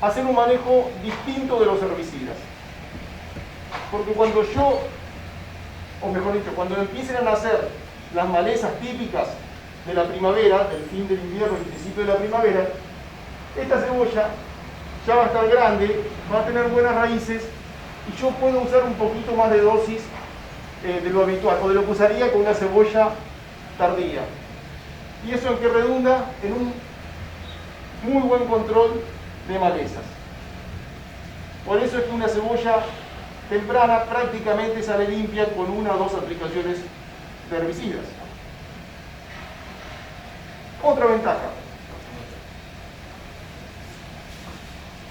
hacer un manejo distinto de los herbicidas. Porque cuando o mejor dicho, cuando empiecen a nacer las malezas típicas de la primavera, del fin del invierno y principio de la primavera, esta cebolla ya va a estar grande, va a tener buenas raíces y yo puedo usar un poquito más de dosis de lo habitual o de lo que usaría con una cebolla tardía. ¿Y eso en qué redunda? En un muy buen control de malezas. Por eso es que una cebolla temprana prácticamente sale limpia con una o dos aplicaciones de herbicidas. Otra ventaja.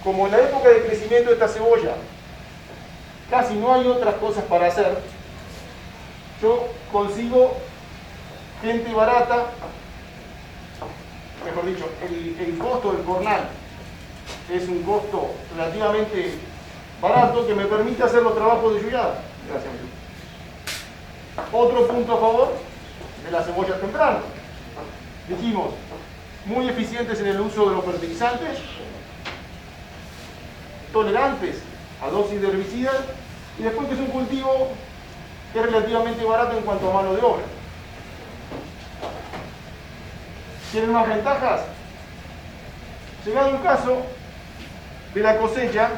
Como en la época de crecimiento de esta cebolla casi no hay otras cosas para hacer, yo consigo gente barata, mejor dicho, el costo del jornal es un costo relativamente barato que me permite hacer los trabajos de lluviada. Gracias. Otro punto a favor de la cebolla temprana. Dijimos, muy eficientes en el uso de los fertilizantes, tolerantes a dosis de herbicidas y después que es un cultivo que es relativamente barato en cuanto a mano de obra. ¿Tienen más ventajas? Llegado el caso de la cosecha,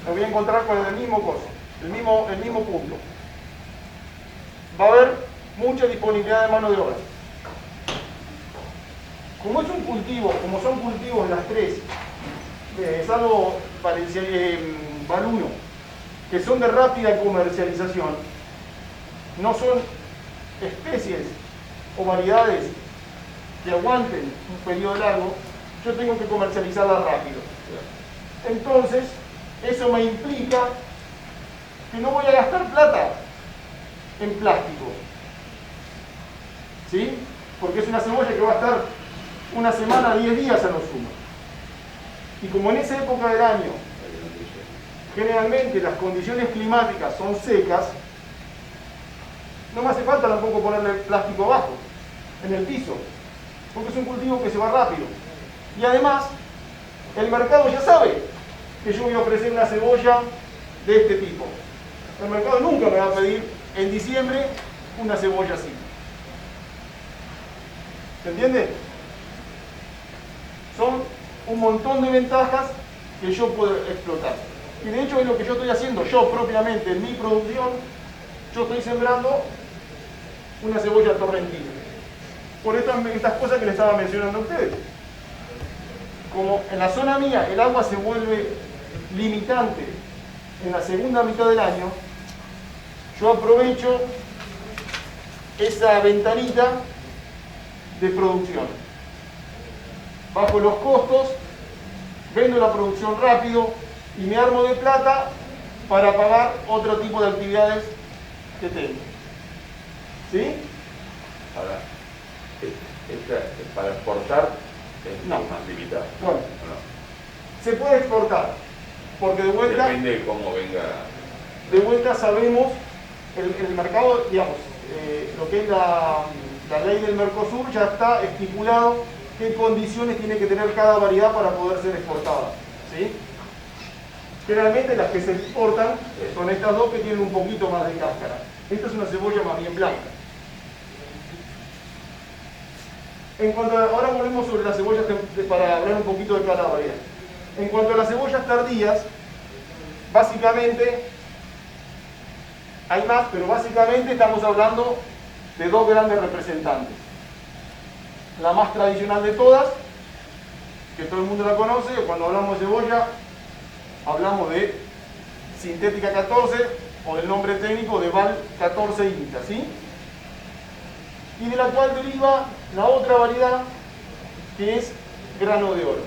me voy a encontrar con el mismo coso, el mismo punto. Va a haber mucha disponibilidad de mano de obra. Como es un cultivo, como son cultivos las tres, salvo Valuno, que son de rápida comercialización, no son especies o variedades que aguanten un periodo largo, yo tengo que comercializarlas rápido. Entonces, eso me implica que no voy a gastar plata en plástico. ¿Sí? Porque es una cebolla que va a estar una semana, 10 días a lo sumo. Y como en esa época del año, generalmente las condiciones climáticas son secas, no me hace falta tampoco ponerle plástico abajo, en el piso, porque es un cultivo que se va rápido. Y además, el mercado ya sabe que yo voy a ofrecer una cebolla de este tipo. El mercado nunca me va a pedir en diciembre una cebolla así. ¿Se entiende? Son un montón de ventajas que yo puedo explotar. Y de hecho es lo que yo estoy haciendo yo propiamente en mi producción. Yo estoy sembrando una cebolla torrentina. Por estas cosas que les estaba mencionando a ustedes. Como en la zona mía el agua se vuelve limitante en la segunda mitad del año, yo aprovecho esa ventanita de producción. Bajo los costos, vendo la producción rápido y me armo de plata para pagar otro tipo de actividades que tengo. ¿Sí? Ahora, para exportar es No. más limitado. Bueno, No. se puede exportar, porque de vuelta, Depende de cómo venga. Sabemos el mercado, digamos, lo que es la ley del Mercosur ya está estipulado qué condiciones tiene que tener cada variedad para poder ser exportada. ¿Sí? Generalmente las que se exportan son estas dos que tienen un poquito más de cáscara. Esta es una cebolla más bien blanca. Ahora volvemos sobre las cebollas para hablar un poquito de cada variedad. En cuanto a las cebollas tardías, básicamente hay más, pero básicamente estamos hablando de dos grandes representantes. La más tradicional de todas, que todo el mundo la conoce, cuando hablamos de cebolla, hablamos de sintética 14 o del nombre técnico de Val 14 INTA, ¿sí? Y de la cual deriva la otra variedad que es grano de oro.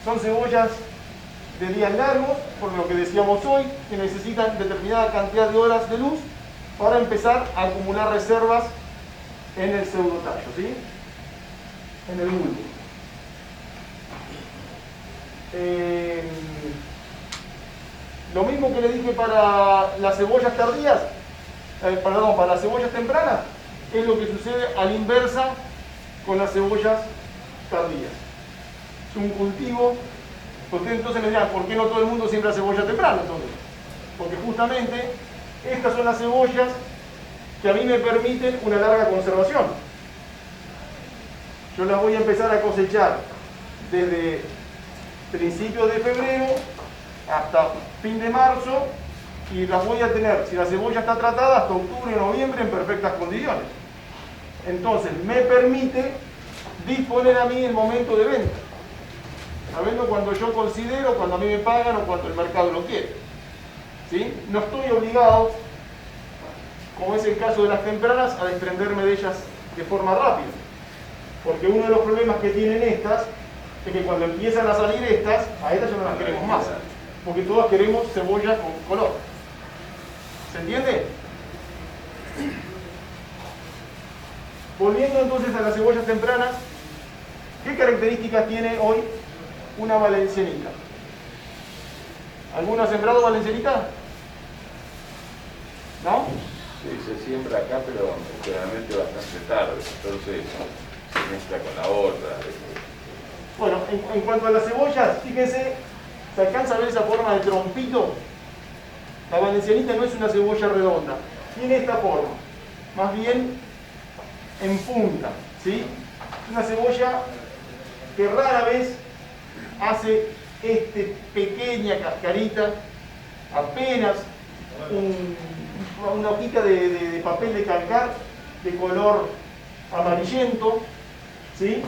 Son cebollas de días largos, por lo que decíamos hoy, que necesitan determinada cantidad de horas de luz para empezar a acumular reservas en el pseudotallo, ¿sí? En el bulbo. Lo mismo que le dije para las cebollas tardías, para las cebollas tempranas, es lo que sucede a la inversa con las cebollas tardías. Es un cultivo. Ustedes entonces me dirán, ¿por qué no todo el mundo siembra cebolla temprana entonces? Porque justamente estas son las cebollas que a mí me permiten una larga conservación. Yo las voy a empezar a cosechar desde principios de febrero hasta fin de marzo y las voy a tener, si la cebolla está tratada, hasta octubre o noviembre en perfectas condiciones. Entonces me permite disponer a mí el momento de venta, sabiendo cuando yo considero, cuando a mí me pagan o cuando el mercado lo quiere. ¿Sí? No estoy obligado, como es el caso de las tempranas, a desprenderme de ellas de forma rápida. Porque uno de los problemas que tienen estas es que cuando empiezan a salir estas, a estas ya no las queremos más. Porque todas queremos cebolla con color. ¿Se entiende? Volviendo entonces a las cebollas tempranas, ¿qué características tiene hoy una valencianita? ¿Alguno ha sembrado valencianita? ¿No? Sí, se siembra acá, pero generalmente bastante tarde, entonces se mezcla con la otra. Bueno, en cuanto a las cebollas, fíjense, ¿se alcanza a ver esa forma de trompito? La valencianita no es una cebolla redonda, tiene esta forma, más bien en punta, ¿sí? Es una cebolla que rara vez hace pequeña cascarita, apenas una hojita de papel de calcar de color amarillento, ¿sí?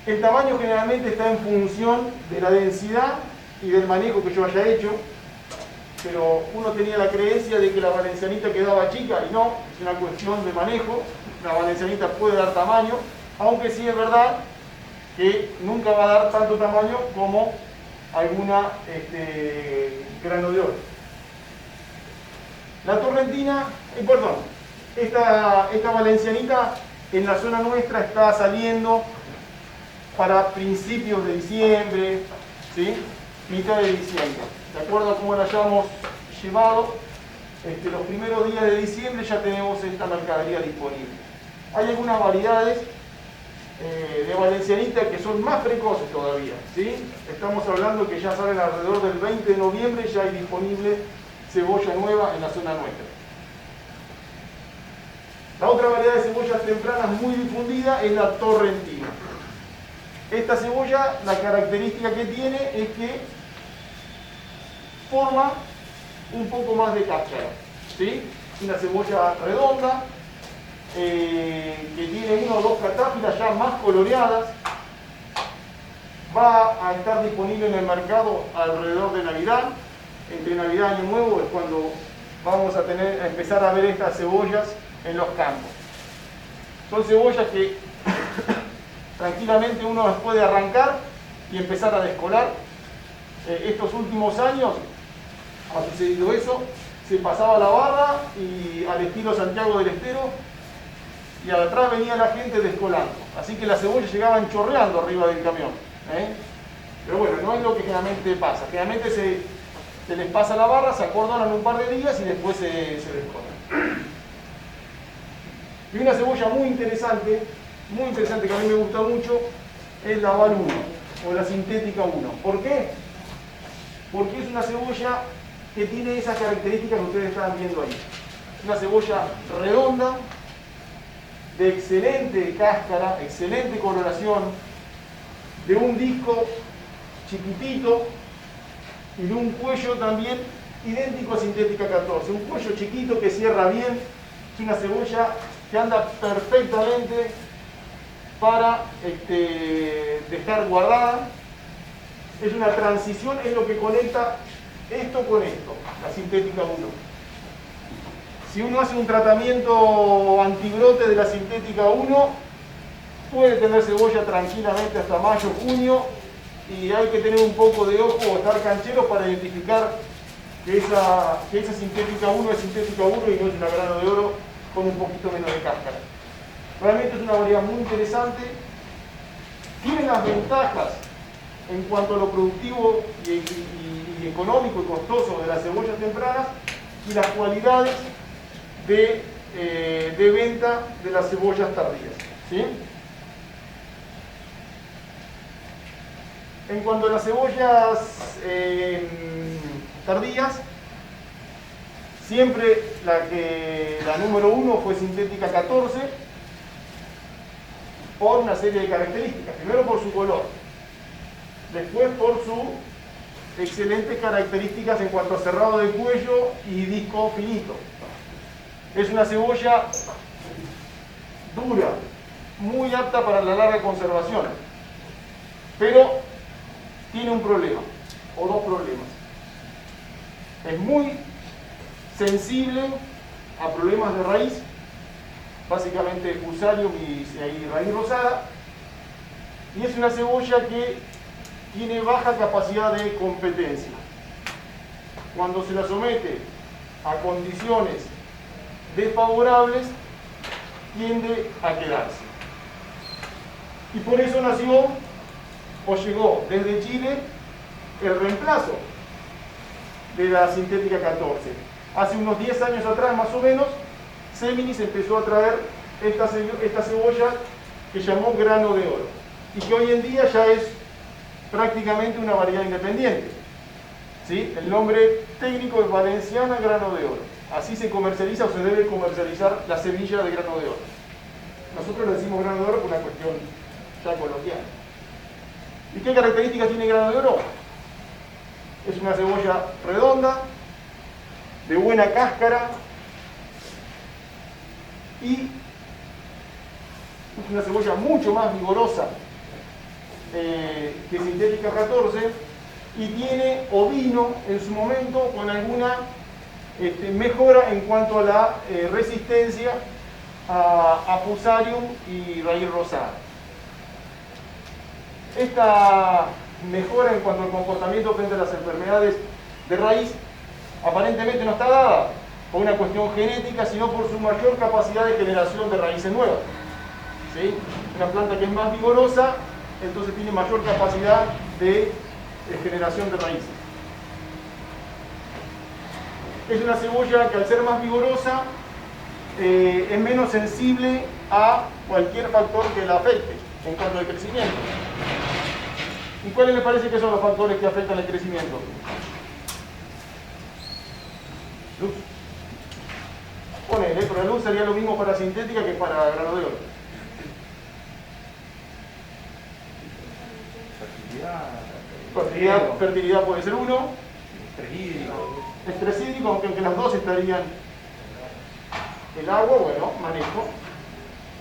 El tamaño generalmente está en función de la densidad y del manejo que yo haya hecho, pero uno tenía la creencia de que la valencianita quedaba chica y no, es una cuestión de manejo. La valencianita puede dar tamaño, aunque sí es verdad que nunca va a dar tanto tamaño como alguna grano de oro. La torrentina, perdón, esta valencianita en la zona nuestra está saliendo para principios de diciembre, ¿sí? Mitad de diciembre. De acuerdo a cómo la hayamos llevado, los primeros días de diciembre ya tenemos esta mercadería disponible. Hay algunas variedades de valencianita que son más precoces todavía, ¿sí? Estamos hablando que ya salen alrededor del 20 de noviembre, ya hay disponible cebolla nueva en la zona nuestra. La otra variedad de cebollas tempranas muy difundida es la torrentina. Esta cebolla, la característica que tiene es que forma un poco más de cáscara, ¿sí? Es una cebolla redonda, que tiene una o dos catáfilas ya más coloreadas. Va a estar disponible en el mercado alrededor de Navidad. Entre Navidad y Año Nuevo es cuando vamos a empezar a ver estas cebollas en los campos. Son cebollas que tranquilamente uno las puede arrancar y empezar a descolar. Estos últimos años ha sucedido eso, se pasaba la barra y al estilo Santiago del Estero, y atrás venía la gente descolando, así que las cebollas llegaban chorreando arriba del camión, pero bueno, no es lo que generalmente pasa. Generalmente se les pasa la barra, se acordonan un par de días y después se descolan. Y una cebolla muy interesante que a mí me gusta mucho es la Val 1 o la Sintética 1. ¿Por qué? Porque es una cebolla que tiene esas características que ustedes están viendo ahí. Es una cebolla redonda, de excelente cáscara, excelente coloración, de un disco chiquitito y de un cuello también idéntico a Sintética 14. Un cuello chiquito que cierra bien. Es una cebolla que anda perfectamente para dejar guardada. Es una transición, es lo que conecta esto con esto, la Sintética 1. Si uno hace un tratamiento antibrote de la Sintética 1, puede tener cebolla tranquilamente hasta mayo, junio, y hay que tener un poco de ojo o estar cancheros para identificar que esa Sintética 1 es Sintética 1 y no es una grano de oro con un poquito menos de cáscara. Realmente es una variedad muy interesante. Tiene las ventajas en cuanto a lo productivo y económico y costoso de las cebollas tempranas y las cualidades de venta de las cebollas tardías, ¿sí? En cuanto a las cebollas tardías, siempre la número 1 fue sintética 14 por una serie de características. Primero por su color, después por sus excelentes características en cuanto a cerrado de cuello y disco finito. Es una cebolla dura, muy apta para la larga conservación, pero tiene un problema, o dos problemas. Es muy sensible a problemas de raíz, básicamente fusarium y raíz rosada, y es una cebolla que tiene baja capacidad de competencia. Cuando se la somete a condiciones desfavorables, tiende a quedarse. Y por eso nació o llegó desde Chile el reemplazo de la sintética 14. Hace unos 10 años atrás, más o menos, Seminis empezó a traer esta cebolla que llamó grano de oro y que hoy en día ya es prácticamente una variedad independiente. ¿Sí? El nombre técnico es valenciana grano de oro. Así se comercializa o se debe comercializar la semilla de grano de oro. Nosotros le decimos grano de oro por una cuestión ya coloquial. ¿Y qué características tiene grano de oro? Es una cebolla redonda, de buena cáscara y es una cebolla mucho más vigorosa que sintética 14 y tiene ovino en su momento con alguna mejora en cuanto a la resistencia a fusarium y raíz rosada. Esta mejora en cuanto al comportamiento frente a las enfermedades de raíz aparentemente no está dada por una cuestión genética, sino por su mayor capacidad de generación de raíces nuevas. ¿Sí? Una planta que es más vigorosa, entonces tiene mayor capacidad de generación de raíces. Es una cebolla que al ser más vigorosa es menos sensible a cualquier factor que la afecte en cuanto al crecimiento. ¿Y cuáles les parece que son los factores que afectan el crecimiento? Luz. Ponele, pero la luz sería lo mismo para sintética que para grano de oro. Fertilidad puede ser uno. Estrés hídrico, aunque las dos estarían. El agua, bueno, manejo.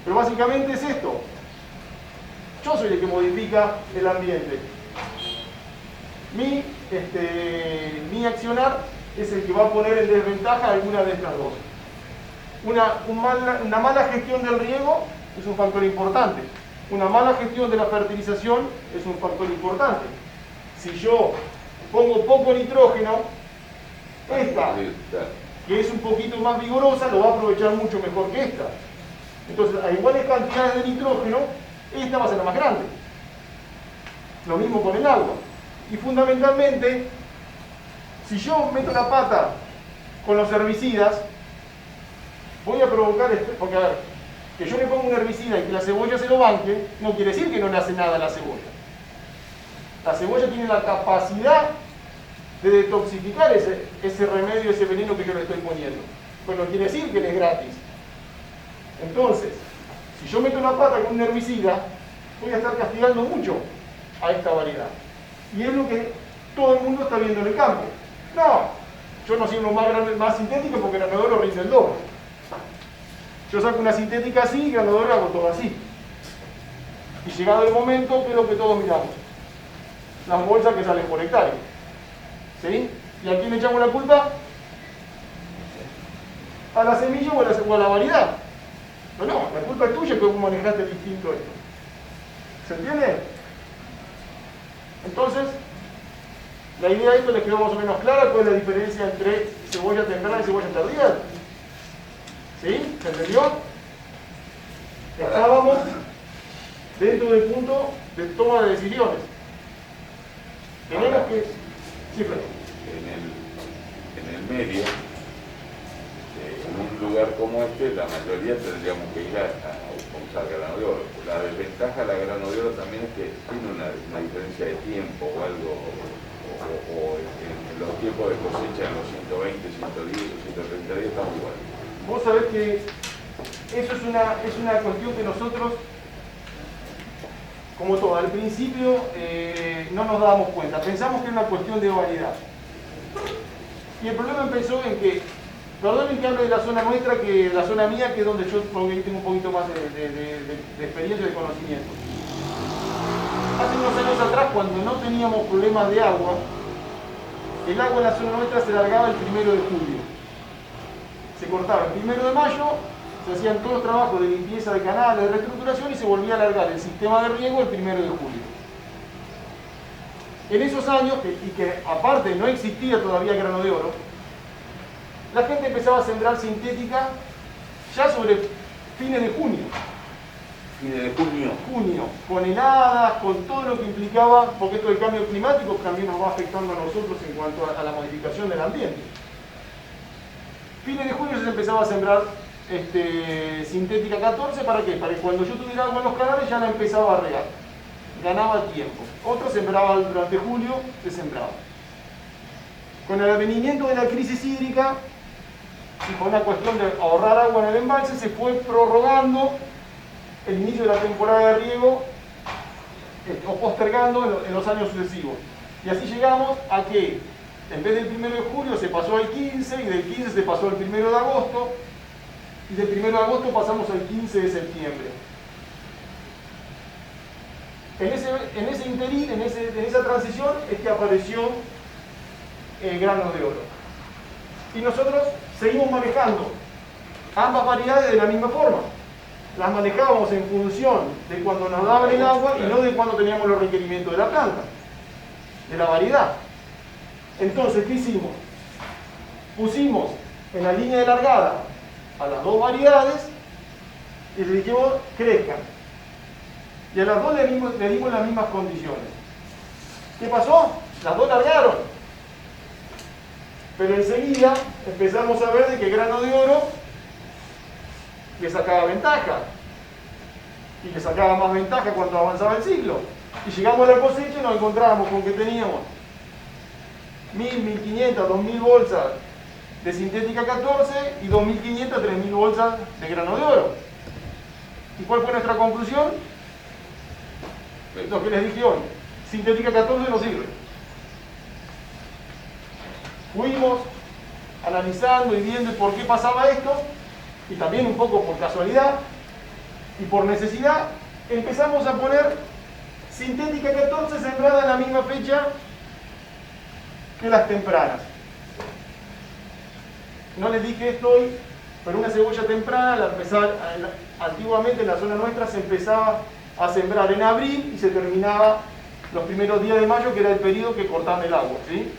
Pero básicamente es esto. Yo soy el que modifica el ambiente. Mi accionar es el que va a poner en desventaja alguna de estas dos. Una mala gestión del riego es un factor importante. Una mala gestión de la fertilización es un factor importante. Si yo pongo poco nitrógeno, esta, que es un poquito más vigorosa, lo va a aprovechar mucho mejor que esta. Entonces, a iguales cantidades de nitrógeno, esta va a ser la más grande. Lo mismo con el agua. Y fundamentalmente, si yo meto la pata con los herbicidas, voy a provocar, porque a ver, que yo le ponga un herbicida y que la cebolla se lo banque, no quiere decir que no le hace nada a la cebolla. La cebolla tiene la capacidad de detoxificar ese remedio, ese veneno que yo le estoy poniendo. Pues no quiere decir que le es gratis. Entonces, si yo meto la pata con un herbicida, voy a estar castigando mucho a esta variedad. Y es lo que todo el mundo está viendo en el campo. No, yo no sigo más sintético porque el granador lo rinde el doble. Yo saco una sintética así y el granador hago todo así. Y llegado el momento, ¿qué es lo que todos miramos? Las bolsas que salen por hectárea. ¿Sí? ¿Y a quién le echamos la culpa? ¿A la semilla o a la variedad? No, la culpa es tuya que vos manejaste distinto esto. ¿Se entiende? Entonces, la idea de esto les quedó más o menos clara. ¿Cuál es la diferencia entre cebolla temprana y cebolla tardía? ¿Sí? ¿Se entendió? Estábamos dentro del punto de toma de decisiones. Tenemos que... Sí, Fred. En el medio, en un lugar como este, la mayoría tendríamos que ir a usar grano de oro. La desventaja de la grano de oro también es que tiene una diferencia de tiempo o algo, o en los tiempos de cosecha en los 120, 110 o 130 días estamos igual. Vos sabés que eso es una cuestión que nosotros, como todo, al principio no nos dábamos cuenta, pensamos que era una cuestión de variedad. Y el problema empezó en que, perdonen que hable de la zona nuestra, que la zona mía, que es donde yo tengo un poquito más de experiencia y de conocimiento. Hace unos años atrás, cuando no teníamos problemas de agua, el agua en la zona nuestra se largaba el 1 de julio. Se cortaba el 1 de mayo, se hacían todos los trabajos de limpieza de canales, de reestructuración y se volvía a alargar el sistema de riego el 1 de julio. En esos años, y que aparte no existía todavía grano de oro, la gente empezaba a sembrar sintética ya sobre fines de junio. Fines de junio. Junio, con heladas, con todo lo que implicaba, porque esto del cambio climático también nos va afectando a nosotros en cuanto a la modificación del ambiente. Fines de junio se empezaba a sembrar sintética 14, ¿para qué? Para que cuando yo tuviera agua en los canales ya la empezaba a regar. Ganaba tiempo. Otros sembraban durante julio, se sembraba. Con el advenimiento de la crisis hídrica y con la cuestión de ahorrar agua en el embalse, se fue prorrogando el inicio de la temporada de riego o postergando en los años sucesivos. Y así llegamos a que en vez del 1 de julio se pasó al 15 y del 15 se pasó al 1 de agosto y del 1 de agosto pasamos al 15 de septiembre. En ese interín, en esa transición es que apareció el grano de oro. Y nosotros seguimos manejando ambas variedades de la misma forma. Las manejábamos en función de cuando nos daban el agua y no de cuando teníamos los requerimientos de la planta, de la variedad. Entonces, ¿qué hicimos? Pusimos en la línea de largada a las dos variedades y le dijimos crezcan. Y a las dos le dimos las mismas condiciones. ¿Qué pasó? Las dos largaron. Pero enseguida empezamos a ver de que grano de oro le sacaba ventaja. Y le sacaba más ventaja cuando avanzaba el ciclo. Y llegamos a la cosecha y nos encontramos con que teníamos 1.000, 1.500, 2.000 bolsas de sintética 14 y 2.500, 3.000 bolsas de grano de oro. ¿Y cuál fue nuestra conclusión? Lo que les dije hoy, sintética 14 no sirve. Fuimos analizando y viendo por qué pasaba esto, y también un poco por casualidad y por necesidad, empezamos a poner sintética 14 sembrada en la misma fecha que las tempranas. No les dije esto hoy, pero una cebolla temprana, antiguamente en la zona nuestra se empezaba a sembrar en abril y se terminaba los primeros días de mayo, que era el periodo que cortaban el agua, ¿sí?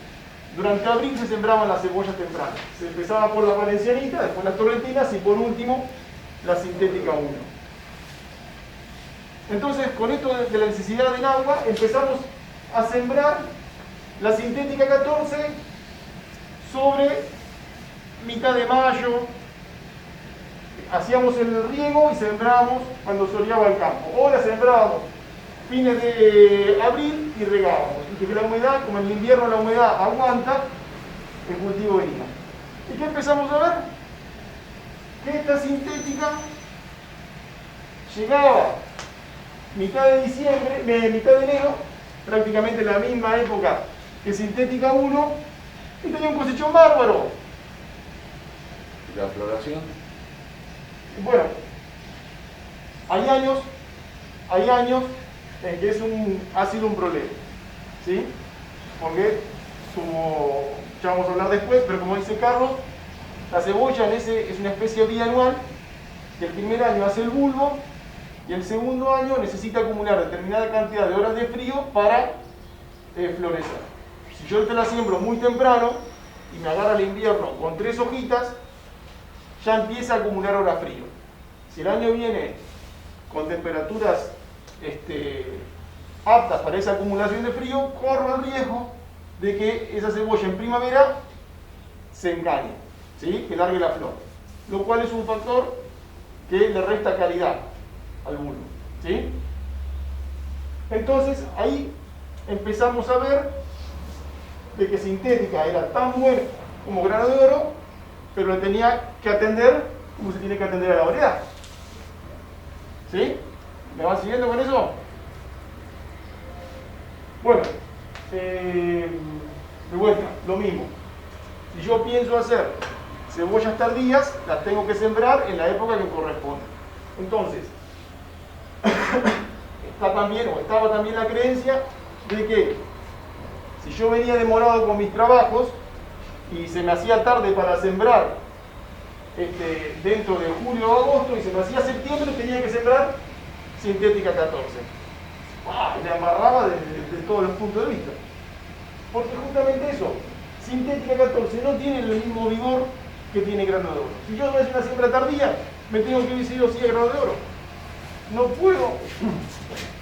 Durante abril se sembraban las cebollas tempranas. Se empezaba por la valencianita, después las torrentinas y por último la sintética 1. Entonces, con esto de la necesidad del agua, empezamos a sembrar la sintética 14 sobre mitad de mayo. Hacíamos el riego y sembrábamos cuando soleaba el campo. O la sembrábamos fines de abril y regábamos. Y que la humedad, como en el invierno la humedad aguanta, el cultivo venía. ¿Y qué empezamos a ver? Que esta sintética llegaba mitad de enero, prácticamente la misma época que sintética 1, y tenía un cosechón bárbaro. ¿Y la floración? Bueno, hay años en que ha sido un problema, ¿sí? Porque, como ya vamos a hablar después, pero como dice Carlos, la cebolla es una especie bianual, que el primer año hace el bulbo y el segundo año necesita acumular determinada cantidad de horas de frío para florecer. Si yo te la siembro muy temprano y me agarra el invierno con 3 hojitas, ya empieza a acumular horas frío. Si el año viene con temperaturas aptas para esa acumulación de frío, corro el riesgo de que esa cebolla en primavera se engañe, ¿sí? Que largue la flor, lo cual es un factor que le resta calidad. al bulbo, ¿sí? Entonces ahí empezamos a ver de que sintética era tan buena como grano de oro, pero le tenía que atender como se tiene que atender a la variedad. ¿Sí? ¿Me van siguiendo con eso? Bueno, de vuelta, lo mismo. Si yo pienso hacer cebollas tardías, las tengo que sembrar en la época que corresponde. Entonces, estaba también la creencia de que si yo venía demorado con mis trabajos y se me hacía tarde para sembrar dentro de julio o agosto y se me hacía septiembre, tenía que sembrar sintética 14. Me amarraba de todos los puntos de vista. Porque justamente eso, sintética 14 no tiene el mismo vigor que tiene grano de oro. Si yo voy a hacer una siembra tardía, me tengo que ir sí o sí a grano de oro. No puedo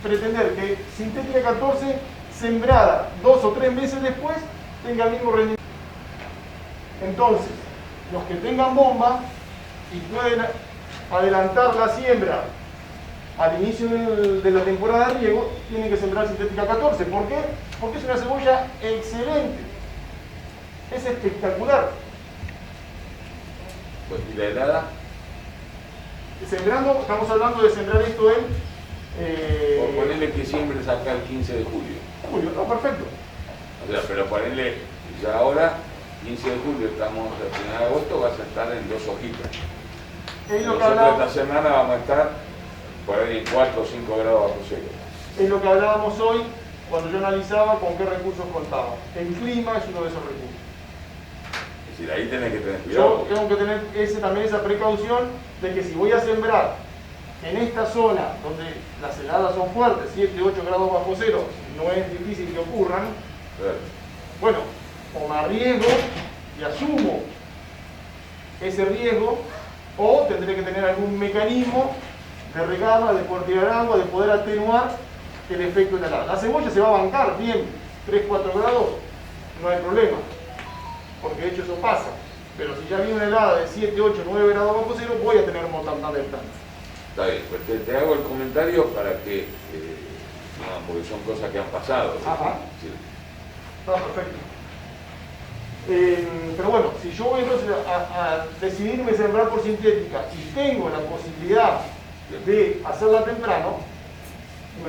pretender que sintética 14 sembrada 2 o 3 meses después tenga el mismo rendimiento. Entonces, los que tengan bomba y pueden adelantar la siembra al inicio de la temporada de riego, tienen que sembrar sintética 14. ¿Por qué? Porque es una cebolla excelente. Es espectacular. Pues, ¿y la helada? Sembrando, estamos hablando de sembrar esto en... Por ponerle que siembres acá el 15 de julio. Julio, no, perfecto. O sea, pero ponerle, ya ahora, 15 de julio, estamos a final de agosto, vas a estar en 2 hojitas. Nosotros esta semana vamos a estar por ahí en 4 o 5 grados bajo cero. Es lo que hablábamos hoy cuando yo analizaba con qué recursos contaba. El clima es uno de esos recursos. Es decir, ahí tenés que tener cuidado. Yo tengo que tener también esa precaución de que si voy a sembrar en esta zona donde las heladas son fuertes, 7, 8 grados bajo cero, no es difícil que ocurran, bueno, o me arriesgo y asumo ese riesgo, o tendré que tener algún mecanismo de regada, de poder tirar agua, de poder atenuar el efecto de la helada. La cebolla se va a bancar bien, 3, 4 grados, no hay problema, porque de hecho eso pasa. Pero si ya viene una helada de 7, 8, 9 grados bajo cero, voy a tener mortandad de planta. Está bien, pues te hago el comentario para que, no, porque son cosas que han pasado. Ajá. Sí. Está perfecto. Pero bueno, si yo voy entonces a decidirme sembrar por sintética y tengo la posibilidad de hacerla temprano,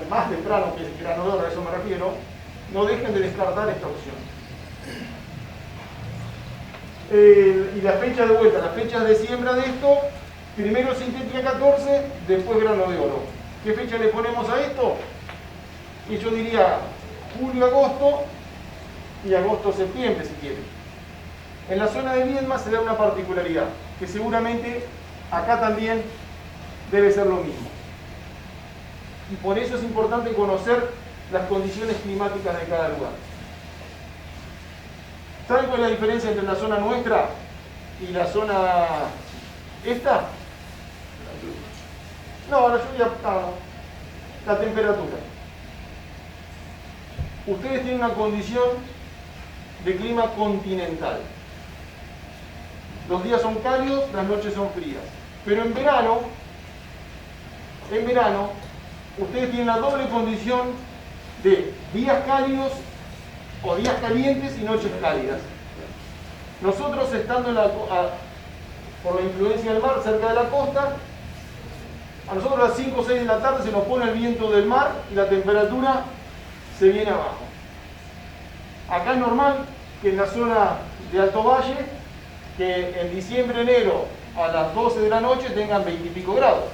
más temprano que el grano de oro, a eso me refiero, no dejen de descartar esta opción. Y la fecha de vuelta, las fechas de siembra de esto, primero sintética 14, después grano de oro. ¿Qué fecha le ponemos a esto? Y yo diría julio-agosto y agosto-septiembre si quieren. En la zona de Viedma se da una particularidad, que seguramente acá también debe ser lo mismo. Y por eso es importante conocer las condiciones climáticas de cada lugar. ¿Saben cuál es la diferencia entre la zona nuestra y la zona esta? No, la lluvia, no, la temperatura. Ustedes tienen una condición de clima continental. Los días son cálidos, las noches son frías. Pero en verano, ustedes tienen la doble condición de días cálidos o días calientes y noches cálidas. Nosotros estando por la influencia del mar cerca de la costa, a nosotros a las 5 o 6 de la tarde se nos pone el viento del mar y la temperatura se viene abajo. Acá es normal que en la zona de Alto Valle, que en diciembre, enero, a las 12 de la noche tengan 20 y pico grados.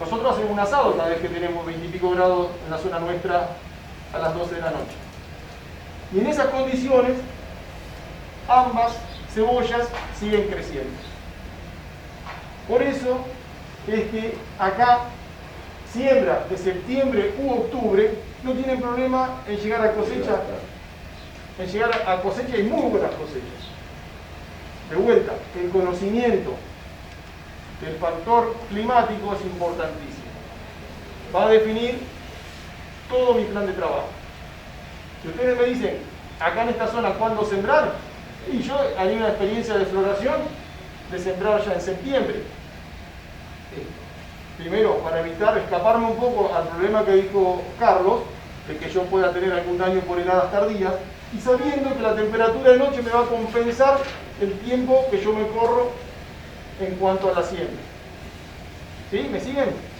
Nosotros hacemos un asado cada vez que tenemos 20 y pico grados en la zona nuestra a las 12 de la noche. Y en esas condiciones, ambas cebollas siguen creciendo. Por eso es que acá, siembra de septiembre u octubre, no tienen problema en llegar a cosecha. En llegar a cosecha y muy buenas cosechas. De vuelta, el conocimiento del factor climático es importantísimo. Va a definir todo mi plan de trabajo. Si ustedes me dicen, acá en esta zona, ¿cuándo sembrar? Y yo haría una experiencia de floración de sembrar ya en septiembre. Primero, para evitar escaparme un poco al problema que dijo Carlos, de que yo pueda tener algún daño por heladas tardías, y sabiendo que la temperatura de noche me va a compensar el tiempo que yo me corro en cuanto a la siembra. ¿Sí? ¿Me siguen?